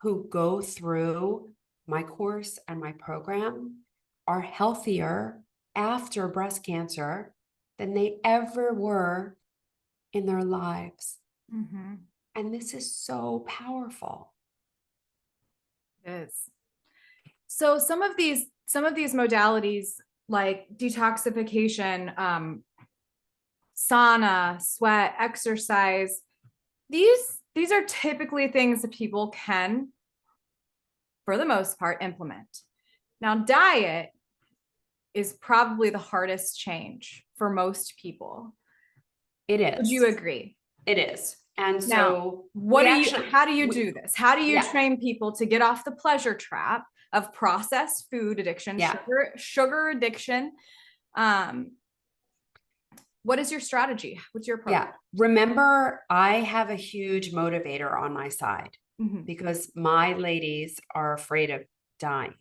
who go through my course and my program are healthier after breast cancer than they ever were in their lives. And this is so powerful. It is. So some of these modalities like detoxification, sauna, sweat, exercise, these are typically things that people can, for the most part, implement. Now, diet is probably the hardest change for most people. It is. Would you agree? It is. And Now, so how do you do this? How do you train people to get off the pleasure trap of processed food addiction, sugar addiction? What is your strategy? What's your approach? Yeah. Remember, I have a huge motivator on my side because my ladies are afraid of dying,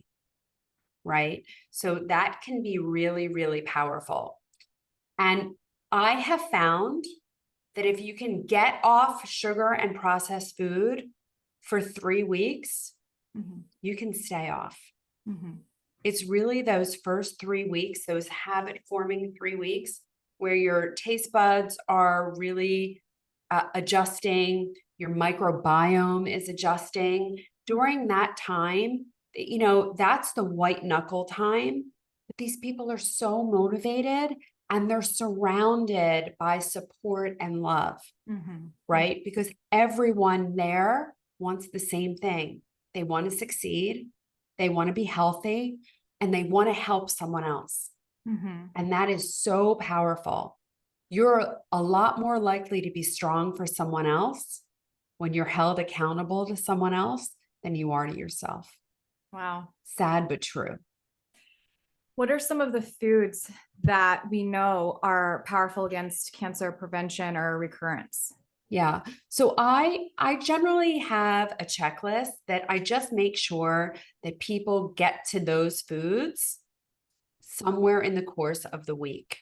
right? So that can be really, really powerful. And I have found that if you can get off sugar and processed food for 3 weeks, you can stay off. It's really those first 3 weeks, those habit forming 3 weeks, where your taste buds are really adjusting, your microbiome is adjusting. During that time, you know, that's the white knuckle time. But these people are so motivated and they're surrounded by support and love, right? Because everyone there wants the same thing. They want to succeed, they want to be healthy, and they want to help someone else. And that is so powerful. You're a lot more likely to be strong for someone else when you're held accountable to someone else than you are to yourself. Wow. Sad, but true. What are some of the foods that we know are powerful against cancer prevention or recurrence? Yeah. So I generally have a checklist that I just make sure that people get to those foods somewhere in the course of the week.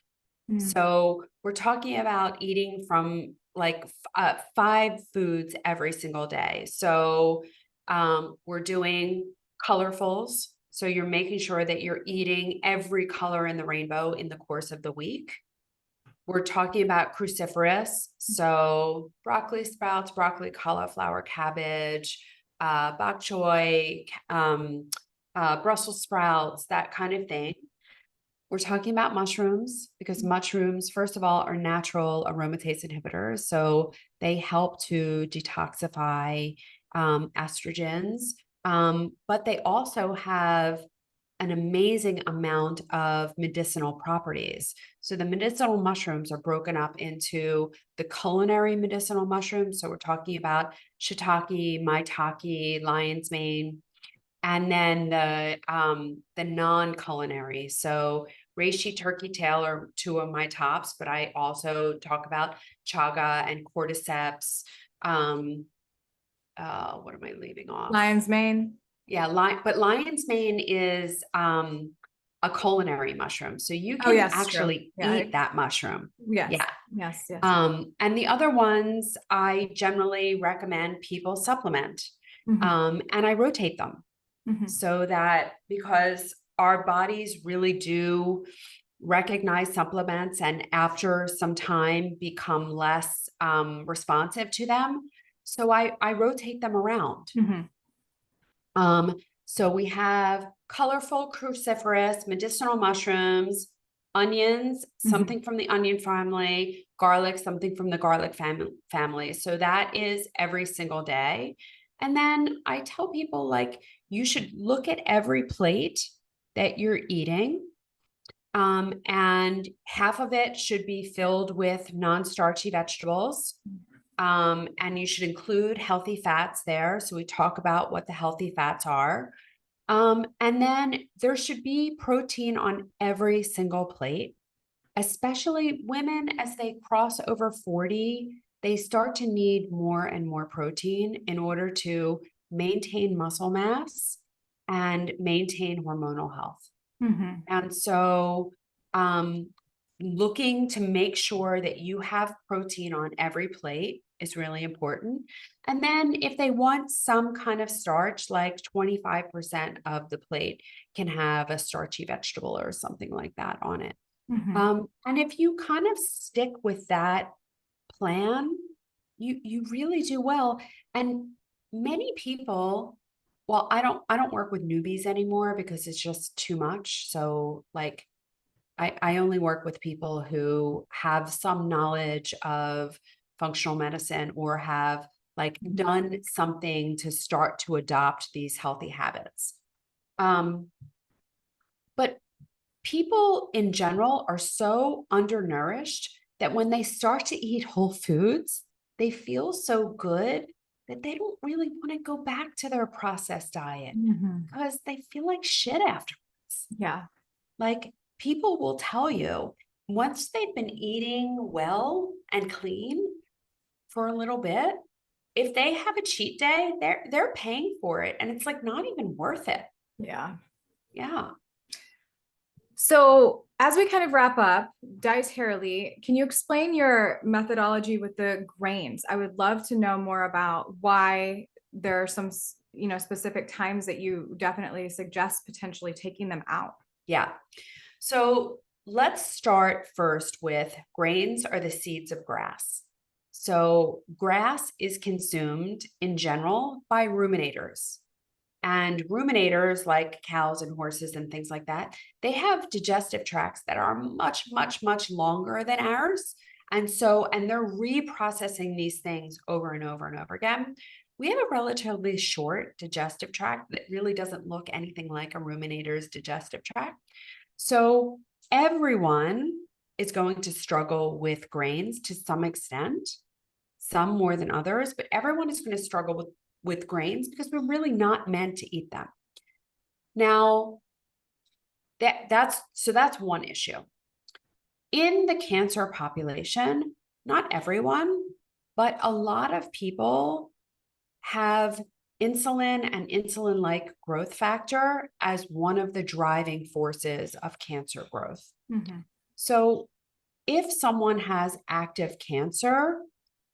So we're talking about eating from like 5 foods every single day. So we're doing colorfuls. So you're making sure that you're eating every color in the rainbow in the course of the week. We're talking about cruciferous. So broccoli sprouts, broccoli, cauliflower, cabbage, bok choy, Brussels sprouts, that kind of thing. We're talking about mushrooms because mushrooms, first of all, are natural aromatase inhibitors. So they help to detoxify estrogens, but they also have an amazing amount of medicinal properties. So the medicinal mushrooms are broken up into the culinary medicinal mushrooms. So we're talking about shiitake, maitake, lion's mane, and then the non-culinary. So reishi, turkey tail are two of my tops, but I also talk about chaga and cordyceps. What am I leaving off? Lion's mane. Yeah, but lion's mane is a culinary mushroom. So you Oh, can yes, true. actually Yeah. eat that mushroom. Yes. Yeah. Yes. Yes. And the other ones I generally recommend people supplement. Mhm. And I rotate them Mhm. so that because our bodies really do recognize supplements and after some time become less responsive to them. So I rotate them around. Mhm. So we have colorful cruciferous medicinal mushrooms, onions, Mhm. something from the onion family, garlic, something from the garlic family. So that is every single day. And then I tell people like you should look at every plate that you're eating. And half of it should be filled with non-starchy vegetables. And you should include healthy fats there. So we talk about what the healthy fats are. And then there should be protein on every single plate, especially women as they cross over 40, they start to need more and more protein in order to maintain muscle mass and maintain hormonal health. Mhm. And so, looking to make sure that you have protein on every plate is really important. And then, if they want some kind of starch, like 25% of the plate can have a starchy vegetable or something like that on it. Mhm. And if you kind of stick with that plan, you really do well. And many people, well, I don't work with newbies anymore because it's just too much. So like I only work with people who have some knowledge of functional medicine or have like done something to start to adopt these healthy habits. But people in general are so undernourished that when they start to eat whole foods, they feel so good that they don't really want to go back to their processed diet Mhm. because they feel like shit afterwards. Yeah. Like people will tell you once they've been eating well and clean for a little bit, if they have a cheat day, they're paying for it and it's like not even worth it. Yeah. Yeah. So, as we kind of wrap up dietarily, can you explain your methodology with the grains? I would love to know more about why there are some, specific times that you definitely suggest potentially taking them out. Yeah. So let's start first with grains are the seeds of grass. So grass is consumed in general by ruminators. And ruminators, like cows and horses and things like that, they have digestive tracts that are much, much, much longer than ours. And they're reprocessing these things over and over and over again. We have a relatively short digestive tract that really doesn't look anything like a ruminator's digestive tract. So everyone is going to struggle with grains to some extent, some more than others, but everyone is going to struggle with grains because we're really not meant to eat them. Now, that's one issue. In the cancer population, not everyone, but a lot of people have insulin and insulin-like growth factor as one of the driving forces of cancer growth. Mm-hmm. So if someone has active cancer,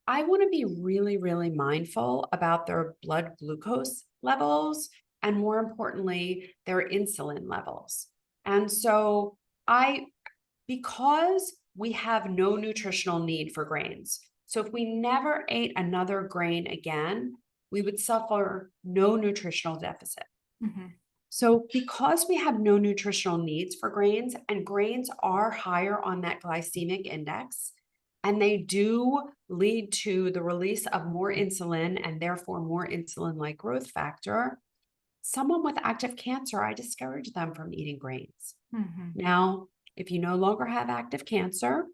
I want to be really, really mindful about their blood glucose levels and more importantly, their insulin levels. And so because we have no nutritional need for grains, so if we never ate another grain again, we would suffer no nutritional deficit. Mm-hmm. So because we have no nutritional needs for grains, and grains are higher on that glycemic index, and they do lead to the release of more insulin and therefore more insulin-like growth factor, someone with active cancer, I discourage them from eating grains. Mm-hmm. Now, if you no longer have active cancer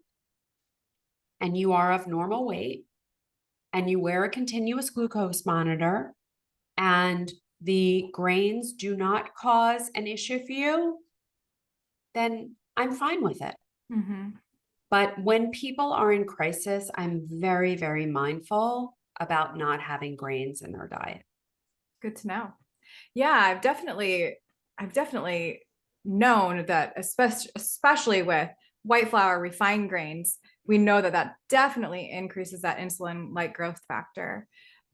and you are of normal weight and you wear a continuous glucose monitor and the grains do not cause an issue for you, then I'm fine with it. Mm-hmm. But when people are in crisis, I'm very, very mindful about not having grains in their diet. Good to know. Yeah, I've definitely known that, especially with white flour, refined grains, we know that that definitely increases that insulin-like growth factor,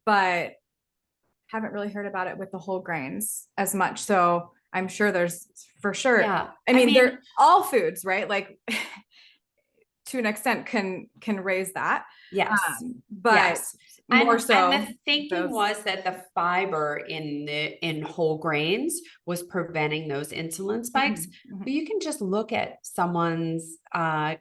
but haven't really heard about it with the whole grains as much. So I'm sure there's for sure. Yeah. I I mean, mean, they're all foods, right? Like to an extent can raise that, yes. but Yes. more And the so thinking those. was that the fiber in whole grains was preventing those insulin spikes. Mhm, mhm, But you can just look at someone's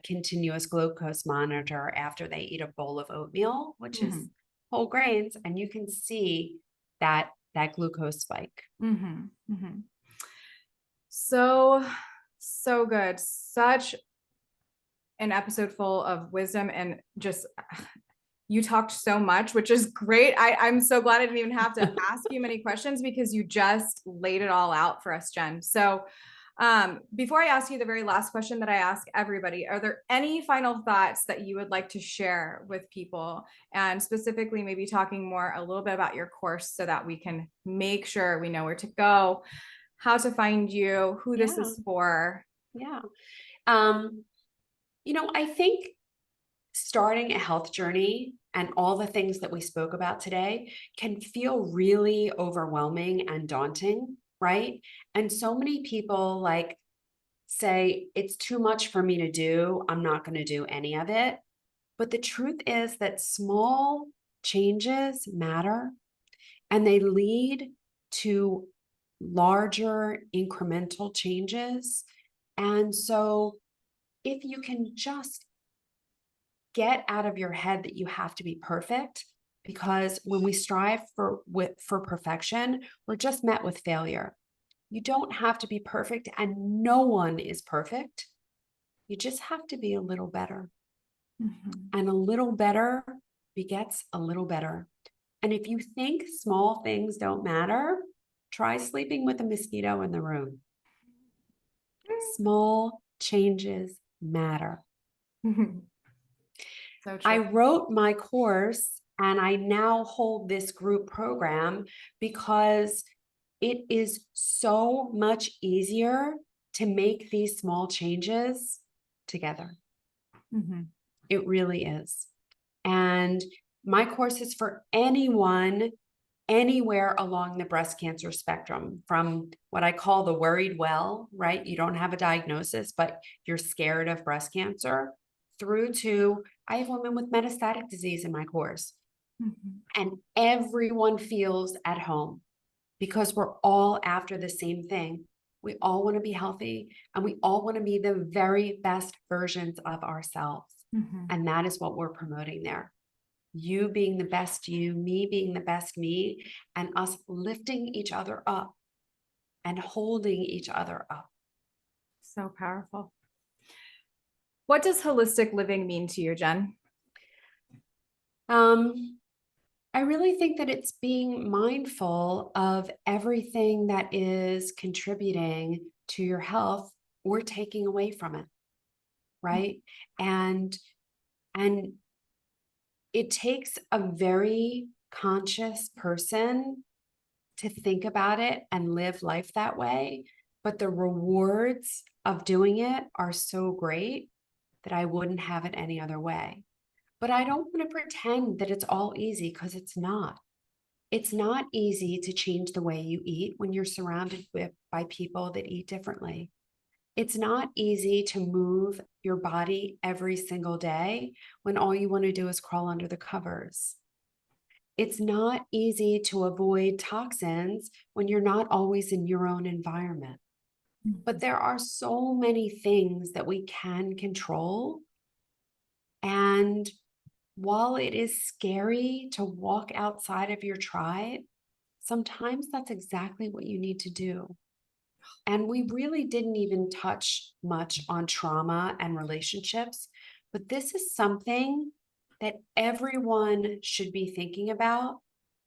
continuous glucose monitor after they eat a bowl of oatmeal, which is mhm, whole grains, and you can see that glucose spike. mhm, mhm. So, so good. Such an episode full of wisdom and just you talked so much, which is great. I'm so glad I didn't even have to ask you many questions because you just laid it all out for us, Jenn. So, before I ask you the very last question that I ask everybody, are there any final thoughts that you would like to share with people? And specifically, maybe talking more a little bit about your course so that we can make sure we know where to go, how to find you, who this Yeah. is for. Yeah. Um, I think starting a health journey and all the things that we spoke about today can feel really overwhelming and daunting, right? And so many people like say, it's too much for me to do. I'm not going to do any of it. But the truth is that small changes matter and they lead to larger incremental changes. And so if you can just get out of your head that you have to be perfect, because when we strive for perfection, we're just met with failure. You don't have to be perfect, and no one is perfect. You just have to be a little better. Mhm. And a little better begets a little better. And if you think small things don't matter, try sleeping with a mosquito in the room. Small changes matter. So I true. wrote my course and I now hold this group program because it is so much easier to make these small changes together. Mhm. It really is. And my course is for anyone, anywhere along the breast cancer spectrum, from what I call the worried well, right? You don't have a diagnosis, but you're scared of breast cancer, through to I have women with metastatic disease in my course. Mhm. And everyone feels at home because we're all after the same thing. We all want to be healthy and we all want to be the very best versions of ourselves. Mhm. And that is what we're promoting there. You being the best you, me being the best me, and us lifting each other up and holding each other up. So powerful. What does holistic living mean to you, Jenn? Um, I really think that it's being mindful of everything that is contributing to your health or taking away from it, right? And and it takes a very conscious person to think about it and live life that way. But the rewards of doing it are so great that I wouldn't have it any other way. But I don't want to pretend that it's all easy because it's not. It's not easy to change the way you eat when you're surrounded by people that eat differently. It's not easy to move your body every single day when all you want to do is crawl under the covers. It's not easy to avoid toxins when you're not always in your own environment. But there are so many things that we can control. And while it is scary to walk outside of your tribe, sometimes that's exactly what you need to do. And we really didn't even touch much on trauma and relationships, but this is something that everyone should be thinking about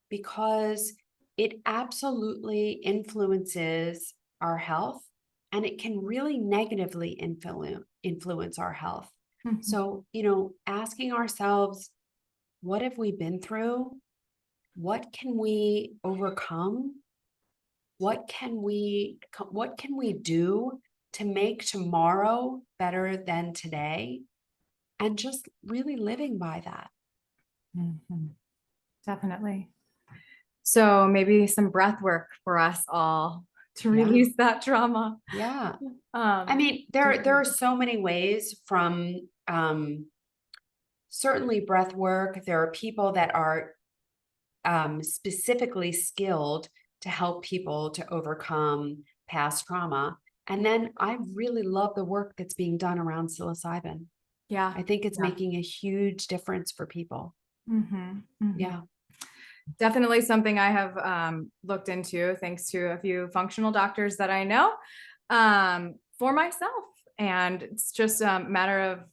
because it absolutely influences our health and it can really negatively influence our health. Mhm. So, asking ourselves, what have we been through? What can we overcome? What can we do to make tomorrow better than today? And just really living by that. Mhm. Definitely. So maybe some breath work for us all to Yeah. release that trauma. Yeah. I Um, mean, there are so many ways from certainly breath work. There are people that are specifically skilled to help people to overcome past trauma. And then I really love the work that's being done around psilocybin. yeah. I think it's Yeah. making a huge difference for people. Mhm. Mhm. Yeah. Definitely something I have looked into thanks to a few functional doctors that I know for myself. And it's just a matter of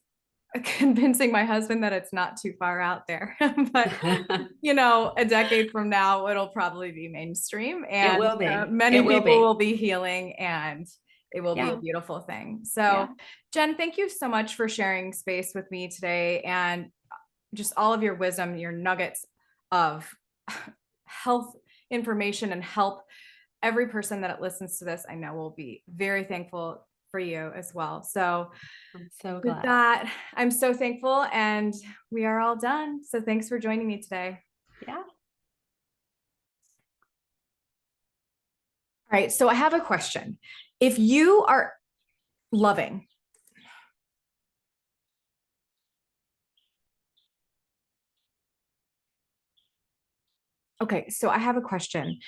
convincing my husband that it's not too far out there. But, a decade from now, it'll probably be mainstream It and will be. many It will people will be. be healing and it will be a Yeah. beautiful thing. So, Yeah. Jenn, thank you so much for sharing space with me today and just all of your wisdom, your nuggets of health information and help. Every person that listens to this, I know will be very thankful for you as well. So, I'm so with glad. that, I'm so thankful and we are all done. So, thanks for joining me today. Yeah. All right. So, I have a question. If you are loving, okay, so I have a question.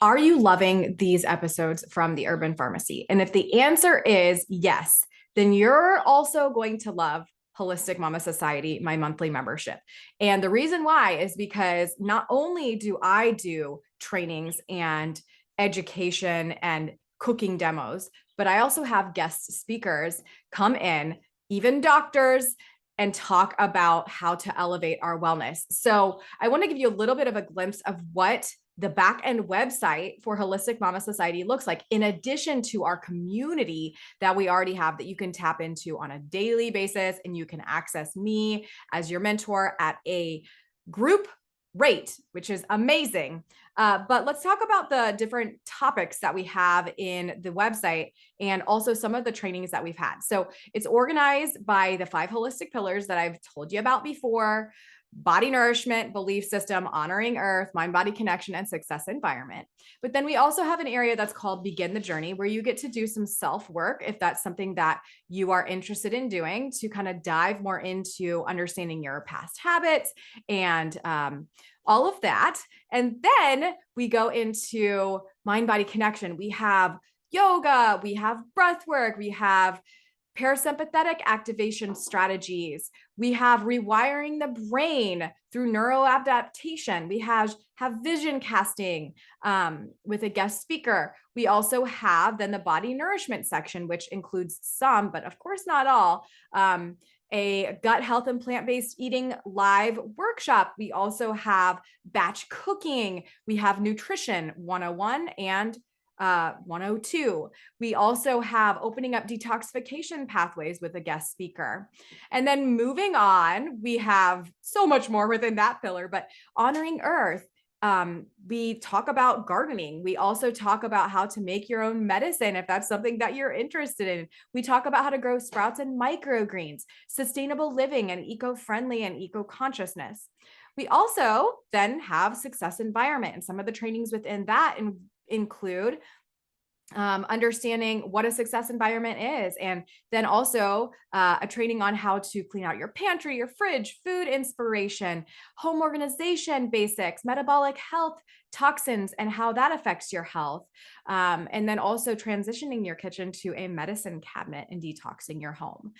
Are you loving these episodes from the Urban Pharmacy? And if the answer is yes, then you're also going to love Holistic Mama Society, my monthly membership. And the reason why is because not only do I do trainings and education and cooking demos, but I also have guest speakers come in, even doctors, and talk about how to elevate our wellness. So I want to give you a little bit of a glimpse of what the back end website for Holistic Mama Society looks like, in addition to our community that we already have that you can tap into on a daily basis. And you can access me as your mentor at a group rate, which is amazing. But let's talk about the different topics that we have in the website and also some of the trainings that we've had. So it's organized by the 5 holistic pillars that I've told you about before: body nourishment, belief system, honoring earth, mind body connection, and success environment. But then we also have an area that's called begin the journey, where you get to do some self work if that's something that you are interested in doing, to kind of dive more into understanding your past habits and all of that. And then we go into mind body connection. We have yoga, we have breath work, we have parasympathetic activation strategies. We have rewiring the brain through neuroadaptation. We have vision casting with a guest speaker. We also have then the body nourishment section, which includes some, but of course not all, a gut health and plant-based eating live workshop. We also have batch cooking. We have nutrition 101 and 102. We also have opening up detoxification pathways with a guest speaker. And then moving on, we have so much more within that pillar, but honoring earth. We talk about gardening. We also talk about how to make your own medicine if that's something that you're interested in. We talk about how to grow sprouts and microgreens, sustainable living and eco-friendly and eco-consciousness. We also then have success environment, and some of the trainings within that include understanding what a success environment is, and then also a training on how to clean out your pantry, your fridge, food inspiration, home organization basics, metabolic health, toxins, and how that affects your health. And then also transitioning your kitchen to a medicine cabinet and detoxing your home.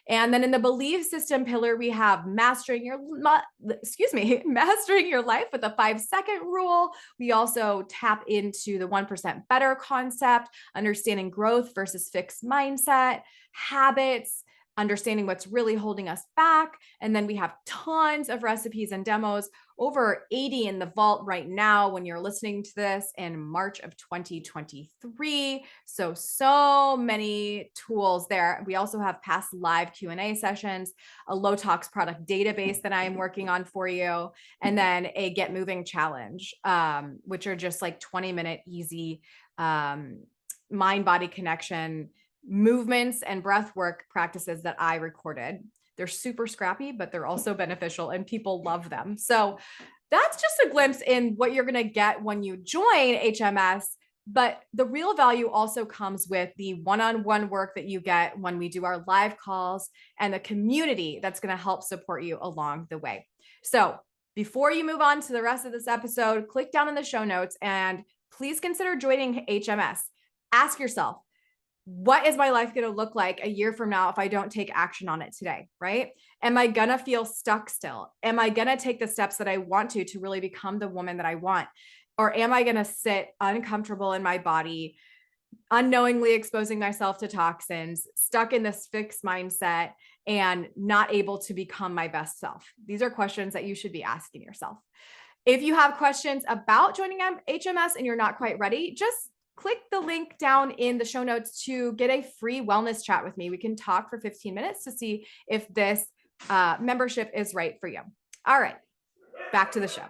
And then in the belief system pillar, we have mastering your mastering your life with a 5-second rule. We also tap into the 1% better concept, understanding growth versus fixed mindset, habits, understanding what's really holding us back. And then we have tons of recipes and demos, over 80 in the vault right now when you're listening to this in March of 2023. So many tools there. We also have past live Q&A sessions, a low tox product database that I am working on for you, and then a get moving challenge, which are just like 20-minute easy mind body connection movements and breath work practices that I recorded. They're super scrappy, but they're also beneficial and people love them. So that's just a glimpse in what you're going to get when you join HMS. But the real value also comes with the one-on-one work that you get when we do our live calls and the community that's going to help support you along the way. So before you move on to the rest of this episode, click down in the show notes and please consider joining HMS. Ask yourself, what is my life going to look like a year from now if I don't take action on it today, right? Am I going to feel stuck still? Am I going to take the steps that I want to really become the woman that I want? Or am I going to sit uncomfortable in my body, unknowingly exposing myself to toxins, stuck in this fixed mindset and not able to become my best self? These are questions that you should be asking yourself. If you have questions about joining HMS and you're not quite ready, just click the link down in the show notes to get a free wellness chat with me. We can talk for 15 minutes to see if this membership is right for you. All right, back to the show.